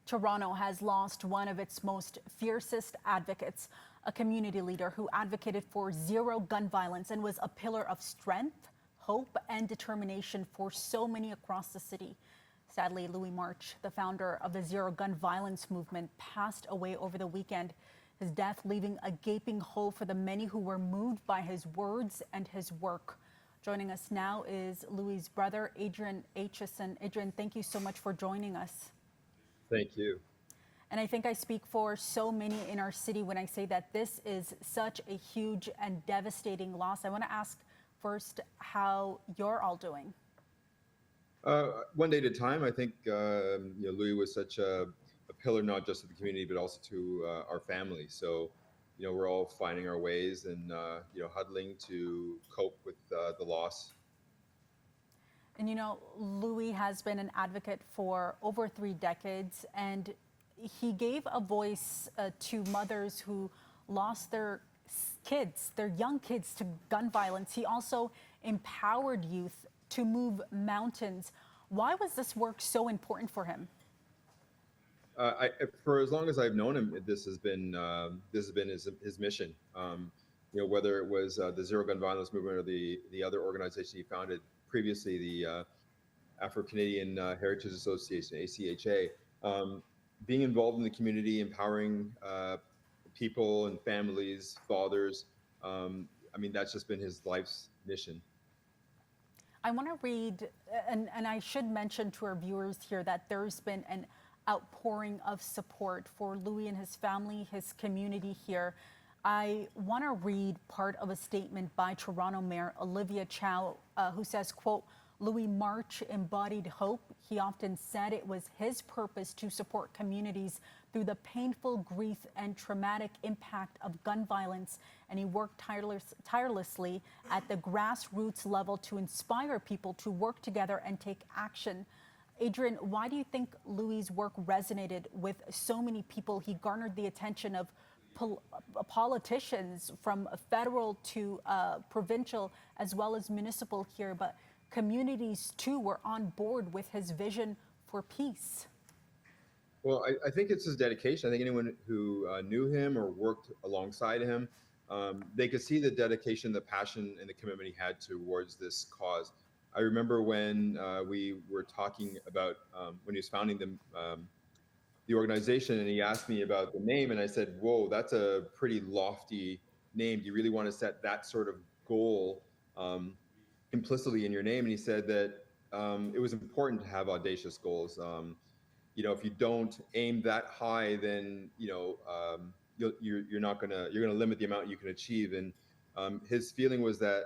Toronto has lost one of its most fiercest advocates, a community leader who advocated for zero gun violence and was a pillar of strength, hope, and determination for so many across the city. Sadly, Louis March, the founder of the zero gun violence movement, passed away over the weekend. His death leaving a gaping hole for the many who were moved by his words and his work. Joining us now is Louis' brother, Adrian Aitcheson. Adrian, thank you so much for joining us. Thank you. And I think I speak for so many in our city when I say that this is such a huge and devastating loss. I want to ask first how you're all doing. One day at a time. I think Louis was such a pillar, not just to the community, but also to our family. So, we're all finding our ways and huddling to cope with the loss. And Louis has been an advocate for over 3 decades, and he gave a voice to mothers who lost their kids, their young kids, to gun violence. He also empowered youth to move mountains. Why was this work so important for him? For as long as I've known him, this has been his mission. Whether it was the Zero Gun Violence movement or the other organization he founded previously, the Afro-Canadian Heritage Association, ACHA, being involved in the community, empowering people and families, fathers. That's just been his life's mission. I want to read, and I should mention to our viewers here that there's been an outpouring of support for Louis and his family, his community here. I want to read part of a statement by Toronto Mayor Olivia Chow, who says, quote, "Louis March embodied hope. He often said it was his purpose to support communities through the painful grief and traumatic impact of gun violence, and he worked tirelessly at the grassroots level to inspire people to work together and take action." Adrian, why do you think Louis' work resonated with so many people? He garnered the attention of politicians from federal to provincial as well as municipal here, but communities too were on board with his vision for peace. Well, I think it's his dedication. I think anyone who knew him or worked alongside him, they could see the dedication, the passion, and the commitment he had towards this cause. I remember when we were talking about when he was founding the organization, and he asked me about the name, and I said, "Whoa, that's a pretty lofty name. Do you really want to set that sort of goal implicitly in your name?" And he said that it was important to have audacious goals. If you don't aim that high, then you're gonna limit the amount you can achieve. And his feeling was that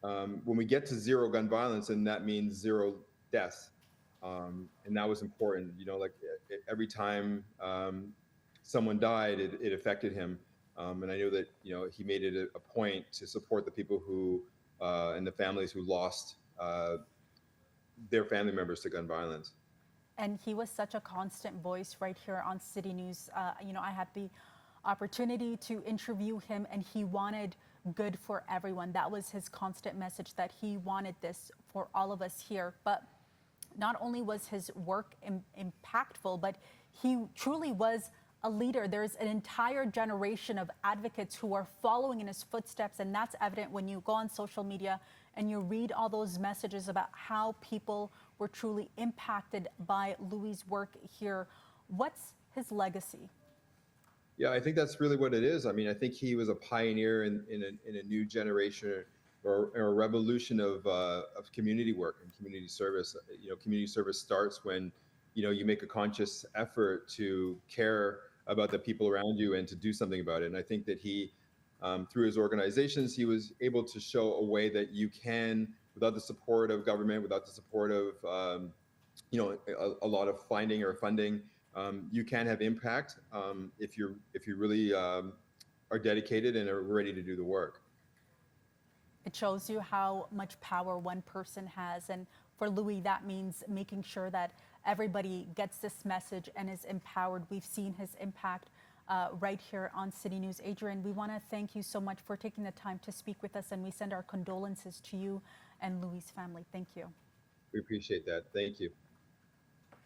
when we get to zero gun violence, and that means zero deaths, and that was important. Every time someone died, it affected him, and I knew that he made it a point to support the people who and the families who lost their family members to gun violence. And he was such a constant voice right here on City News. I had the opportunity to interview him, and he wanted good for everyone. That was his constant message, that he wanted this for all of us here. But not only was his work impactful, but he truly was a leader. There's an entire generation of advocates who are following in his footsteps, and that's evident when you go on social media and you read all those messages about how people were truly impacted by Louis' work here. What's his legacy? Yeah, I think that's really what it is. I think he was a pioneer in a new generation or a revolution of community work and community service. Community service starts when you make a conscious effort to care about the people around you and to do something about it. And I think that he, through his organizations, he was able to show a way that you can, without the support of government, without the support of a lot of finding or funding, you can have impact if you really are dedicated and are ready to do the work. It shows you how much power one person has. And for Louis, that means making sure that everybody gets this message and is empowered. We've seen his impact right here on City News. Adrian, we want to thank you so much for taking the time to speak with us, and we send our condolences to you and Louis' family. Thank you. We appreciate that. Thank you.